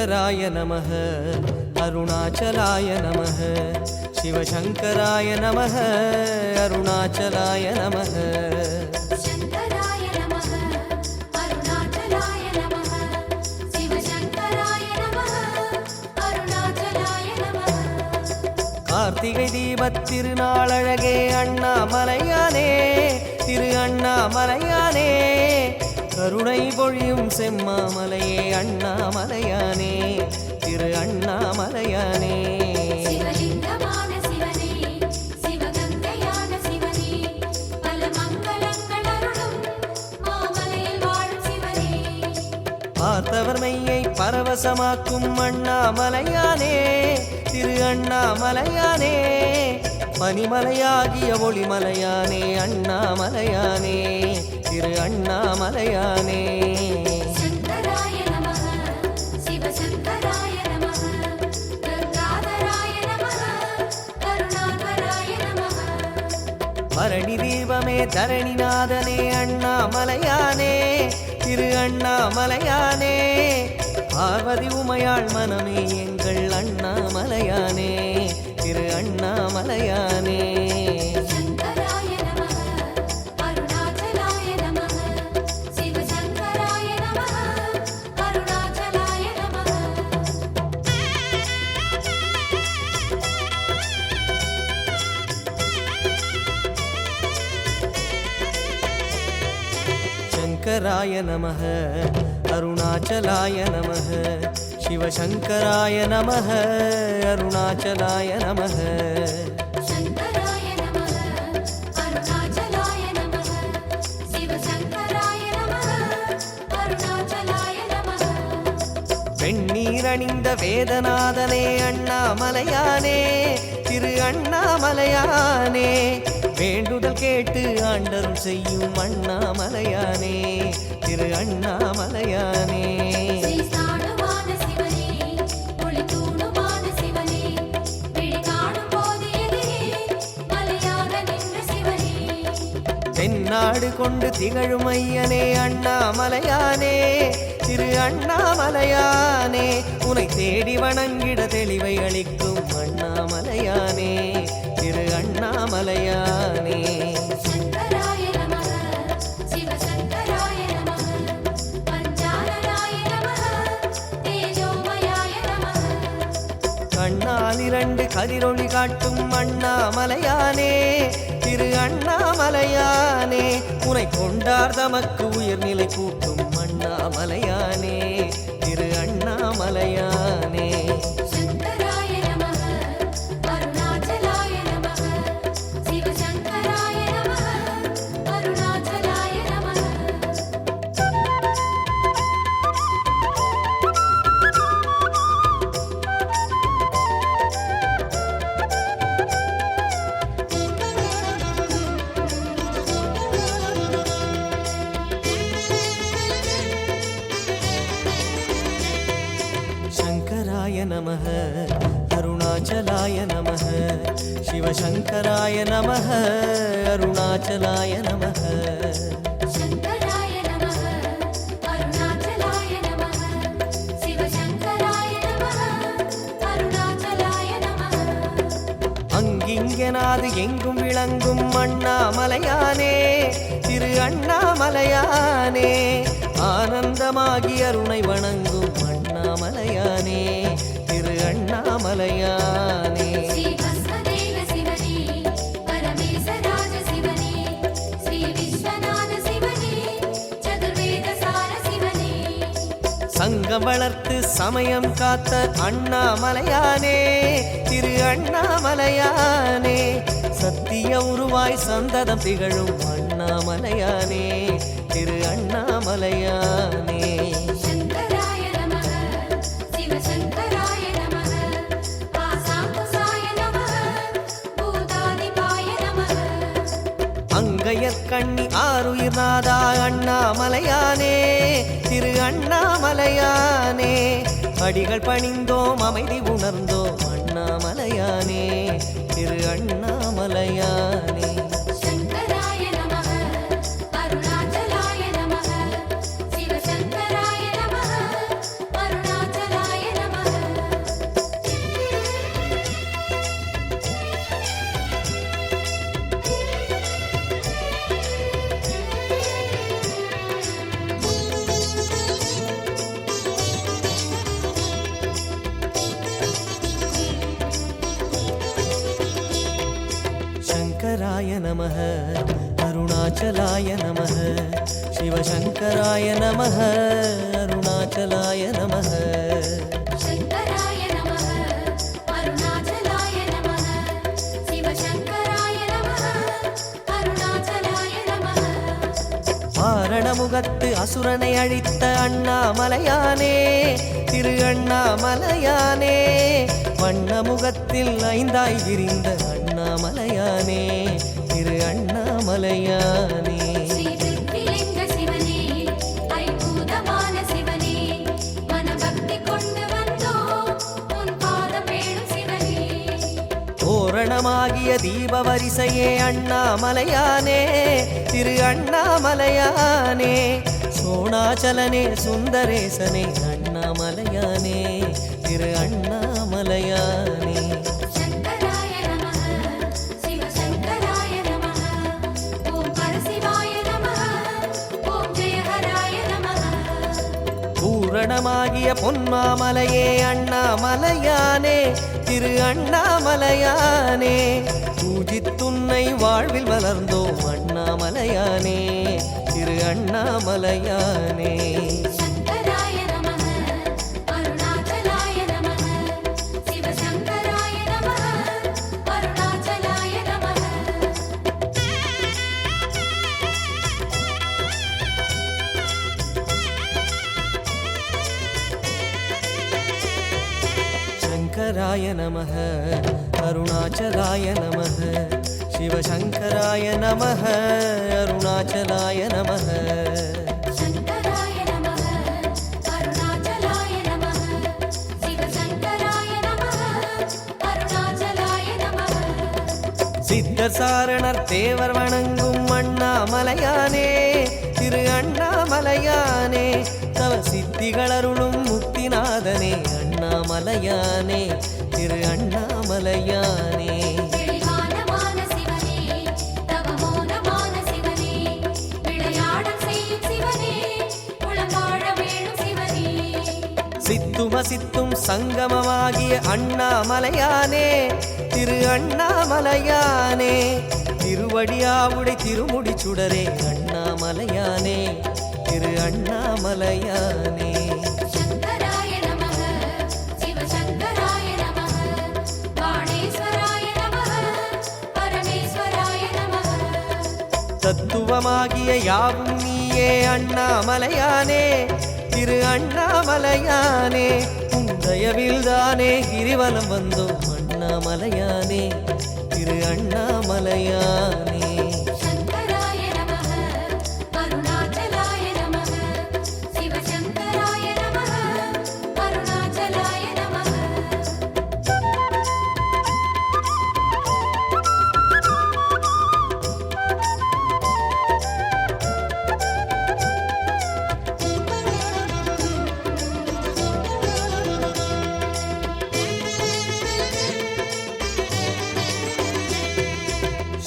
शङ्कराय नमः अरुणाचलाय नमः शिवशङ्कराय नमः अरुणाचलाय नमः शङ्कराय नमः अरुणाचलाय नमः शिवशङ्कराय नमः अरुणाचलाय नमः कार्तिகை தீபத் திருநாளழகே அண்ணாமலையானே திரு அண்ணாமலையானே கருணை பொழியும் செம்மாமலையே அண்ணாமலையானே திரு அண்ணாமலையானே சிவலிங்கமான சிவனே சிவகங்கையான சிவனே பல மங்களங்கள் அருளும் மாமலையில் வாழும் சிவனே பார்த்தவர் மெய்யை பரவசமாக்கும் அண்ணாமலையானே திரு அண்ணாமலையானே பனிமலையாகிய ஒளிமலையானே அண்ணாமலையானே திரு அண்ணாமலையானே शङ्कराय नमः शिवशङ्कराय नमः गङ्गाधराय नमः करुणाकराय नमः பரணி தீபமே தரணிநாதனே அண்ணாமலையானே திரு அண்ணாமலையானே பார்வதி உமையாள் மனமே எங்கள் அண்ணாமலையானே திரு அண்ணாமலையானே शङ्कराय नमः अरुणाचलाय नमः शिवशङ्कराय नमः अरुणाचलाय नमः शङ्कराय नमः अरुणाचलाय नमः शिवशङ्कराय नमः अरुणाचलाय नमः शङ्कराय नमः अरुणाचलाय नमः शिवशङ्कराय नमः अरुणाचलाय नमः வெண்ணீரணிந்த வேதநாதனே அண்ணாமலையானே திரு அண்ணாமலையானே வேண்டுதல் கேட்டு ஆண்டருள் செய்யும் அண்ணாமலையானே திரு அண்ணாமலையானே ஸ்ரீஸ்தானுமான சிவனே ஒளித்தூணுமான சிவனே விழி காணும் போது எதிரே மலையாக நின்ற சிவனே தென்னாடு கொண்டு திகழும் ஐயனே அண்ணாமலையானே திரு அண்ணாமலையானே உனை தேடி வணங்கிட தெளிவை அளிக்கும் அண்ணாமலையானே திரு அண்ணாமலையானே शङ्कराय नमः शिवशङ्कराय नमः पञ्चाननाय नमः तेजोमयाय नमः கண்ணால் இரண்டு கதிரொளி காட்டும் அண்ணாமலையானே திரு அண்ணாமலையானே உனை கொண்டார் தமக்கு உயர்நிலை கூட்டும் அண்ணாமலையானே திரு அண்ணாமலையானே शङ्कराय नमः अरुणाचलाय नमः शिवशङ्कराय नमः अरुणाचलाय नमः शङ्कराय नमः अरुणाचलाय नमः शिवशङ्कराय नमः अरुणाचलाय नमः शङ्कराय नमः अरुणाचलाय नमः शिवशङ्कराय नमः अरुणाचलाय नमः அங்கிங்கனாது எங்கும் விளங்கும் அண்ணாமலையானே திரு அண்ணாமலையானே ஆனந்தமாகி அருணை வணங்கும் அண்ணாமலையானே திரு அண்ணாமலையானே श्रीभस्मदेव शिवने परमेशराज शिवने श्रीविश्वनाथ शिवने चतुर्वेदसार शिवने சங்கம் வளர்த்து சமயம் காத்த அண்ணாமலையானே திரு அண்ணாமலையானே சத்திய உருவாய் சந்ததம் திகழும் அண்ணாமலையானே திரு அண்ணாமலையானே शङ्कराय नमः शिवशङ्कराय नमः आसाकुसाय नमः भूतादिपाय नमः அங்கையற்கண்ணி ஆருயிர் நாதா அண்ணாமலையானே திரு அண்ணாமலையானே அடிகள் பணிந்தோம் அமைதி உணர்ந்தோம் அண்ணாமலையானே திரு அண்ணாமலையானே शङ्कराय नमः अरुणाचलाय नमः शिवशङ्कराय नमः अरुणाचलाय नमः நமः அருணாச்சலாய நமः சிவசங்கராய நமः அருணாச்சலாய நமः शङ्कराय नमः अरुणाचलाय नमः शिवशङ्कराय नमः अरुणाचलाय नमः ஆரணமுகத்து அசுரனை அழித்த அண்ணாமலையானே திரு அண்ணாமலையானே வண்ணமுகத்தில் ஐந்தாய் விரிந்த அண்ணாமலையானே திரு அண்ணாமலையானே श्रीविद्यलिङ्ग शिवने ऐभूतमान शिवने मनभक्ति கொண்டு வந்தோம் உன் பாதம் வேணும் சிவனே தோரணமாகிய தீப வரிசையே அண்ணாமலையானே திரு அண்ணாமலையானே சோணாச்சலனே சுந்தரேசனே அண்ணாமலையானே திரு அண்ணாமலையானே शङ्कराय नमः शिवशङ्कराय नमः ॐ परशिवाय नमः ॐ जयहराय नमः பூரணமாகிய பொன்மாமலையே அண்ணாமலையானே திரு அண்ணாமலையானே பூஜித்துன்னை வாழ்வில் வளர்ந்தோம் அண்ணாமலையானே திரு அண்ணாமலையானே शङ्कराय नमः अरुणाचलाय नमः शिवशङ्कराय नमः अरुणाचलाय नमः शङ्कराय नमः अरुणाचलाय नमः शिवशङ्कराय नमः अरुणाचलाय नमः शङ्कराय नमः अरुणाचलाय नमः शिवशङ्कराय नमः अरुणाचलाय नमः சித்தர் சாரணர் தேவர் வணங்கும் அண்ணாமலையானே திரு அண்ணாமலையானே தவ சித்திகள் அருளும் முக்திநாதனே அண்ணாமலையானே திரு அண்ணாமலையானே தெளிவானமான சிவனே தவமோனமான சிவனே விளையாடல் செய்யும் சிவனே உளவாழ வேணும் சிவனே சித்தும சித்தும் சங்கமமாகிய அண்ணாமலையானே திரு அண்ணாமலையானே திருவடியாவுடை திருமுடி சுடரே அண்ணாமலையானே திரு அண்ணாமலையானே शङ्कराय नमः शिवशङ्कराय नमः बाणेश्वराय नमः परमेश्वराय नमः தத்துவமாகிய யாவும் நீயே அண்ணாமலையானே திரு அண்ணாமலையானே உந்தயவில்தானே கிரிவலம் வந்தோம் அண்ணாமலையானே திரு அண்ணாமலையானே शङ्कराय नमः अरुणाचलाय नमः शिवशङ्कराय नमः अरुणाचलाय नमः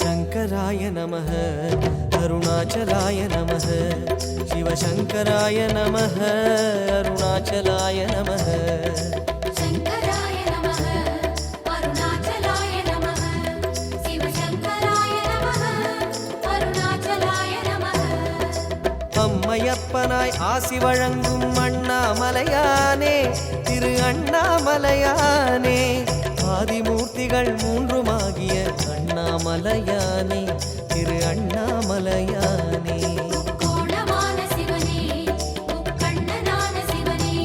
शङ्कराय नमः अरुणाचलाय नमः शिवशङ्कराय नमः अरुणाचलाय नमः शङ्कराय नमः अरुणाचलाय नमः शिवशङ्कराय नमः अरुणाचलाय नमः அம்மையப்பனாய் ஆசி வழங்கும் அண்ணாமலையானே திரு அண்ணாமலையானே ஆதிமூர்த்திகள் மூன்றுமாகிய அண்ணாமலையானே திரு அண்ணாமலையானே கோணமான சிவனே முக்கண்ணனான சிவனே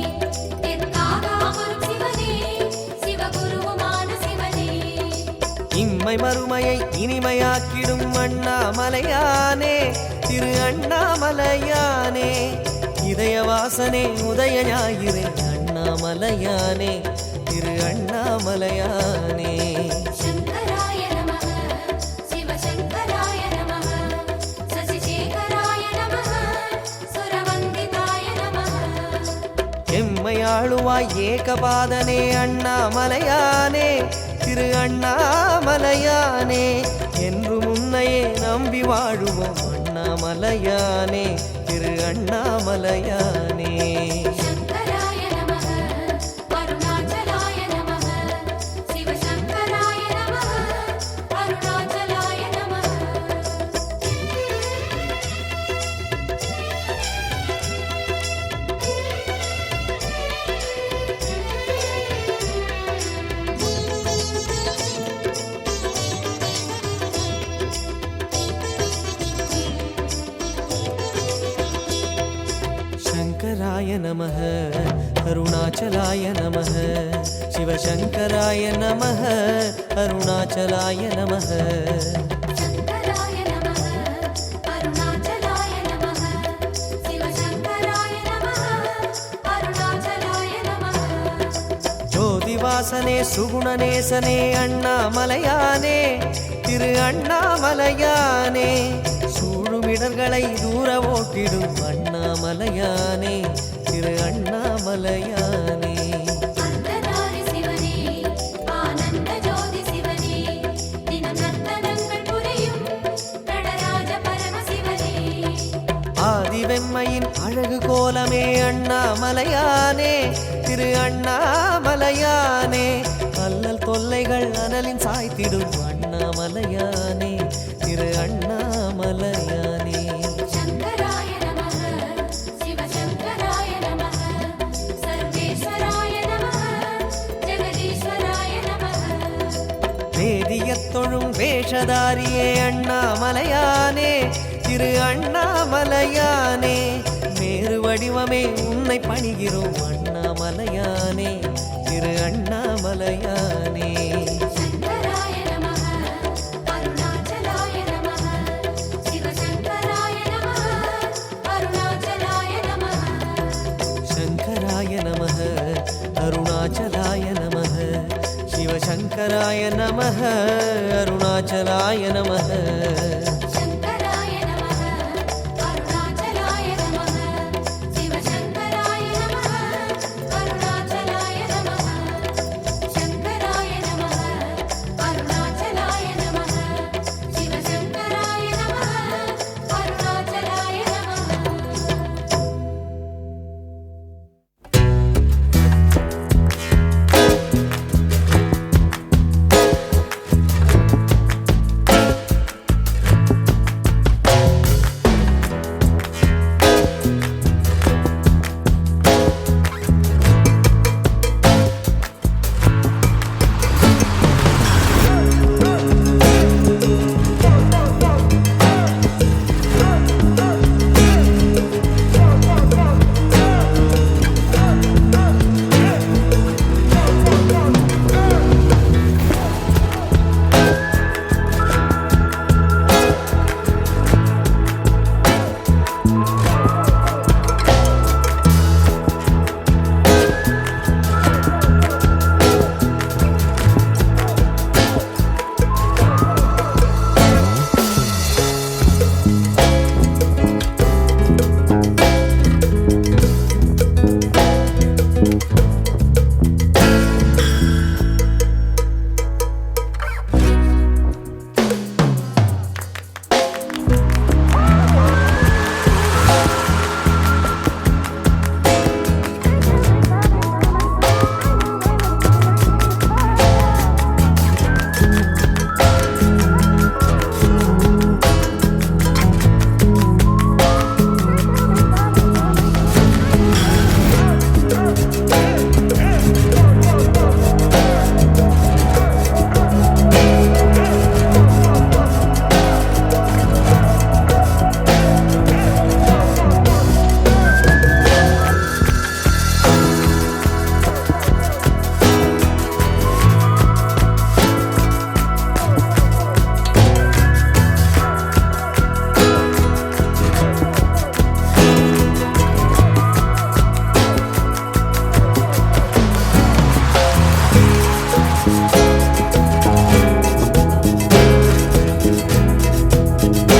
தெற்காக அமரும் சிவனே சிவகுருவுமான சிவனே இம்மை மறுமையை இனிமையாக்கிடும் அண்ணாமலையானே திரு அண்ணாமலையானே இதயவாசனே உதய ஞாயிறே அண்ணாமலையானே திரு அண்ணாமலையானே शङ्कराय नमः शिवशङ्कराय नमः शशिशेखराय नमः सुरवन्दिताय नमः எம்மையாளுவாய் ஏகபாதனே அண்ணாமலையானே திரு அண்ணாமலையானே என்று முன்னையே நம்பி வாழுவோம் அண்ணாமலையானே திரு அண்ணாமலையானே शङ्कराय नमः अरुणाचलाय नमः शिवशङ्कराय नमः अरुणाचलाय नमः शङ्कराय नमः अरुणाचलाय नमः शिवशङ्कराय नमः अरुणाचलाय नमः शङ्कराय नमः अरुणाचलाय नमः शिवशङ्कराय नमः अरुणाचलाय नमः ஜோதிவாசனே சுகுணநேசனே அண்ணாமலையானே திரு அண்ணாமலையானே சூழுமிடர்களை தூர ஓட்டிடும் அண்ணாமலையானே திரு அண்ணாமலையானே அந்தனாரி சிவனே ஆனந்த ஜோதி சிவனே தினம் நர்த்தனங்கள் புரியும் நடராஜ பரமசிவனே ஆதிவெம்மையின் அழகு கோலமே அண்ணாமலையானே திரு அண்ணாமலையானே அல்லல் தொல்லைகள் அனலின் சாய்த்திடும் அண்ணாமலையானே திரு அண்ணாமலையானே शङ्कराय नमः शिवशङ्कराय नमः सर्वेश्वराय नमः जगदीश्वराय नमः வேதியத் தொழும் வேஷதாரியே அண்ணாமலையானே திரு அண்ணாமலையானே மேரு வடிவமே உன்னை பணிகிறோம் அண்ணாமலையானே திரு அண்ணாமலையானே शङ्कराय नमः अरुणाचलाय नमः शिवशङ्कराय नमः अरुणाचलाय नमः शङ्कराय नमः अरुणाचलाय नमः शिवशङ्कराय नमः अरुणाचलाय नमः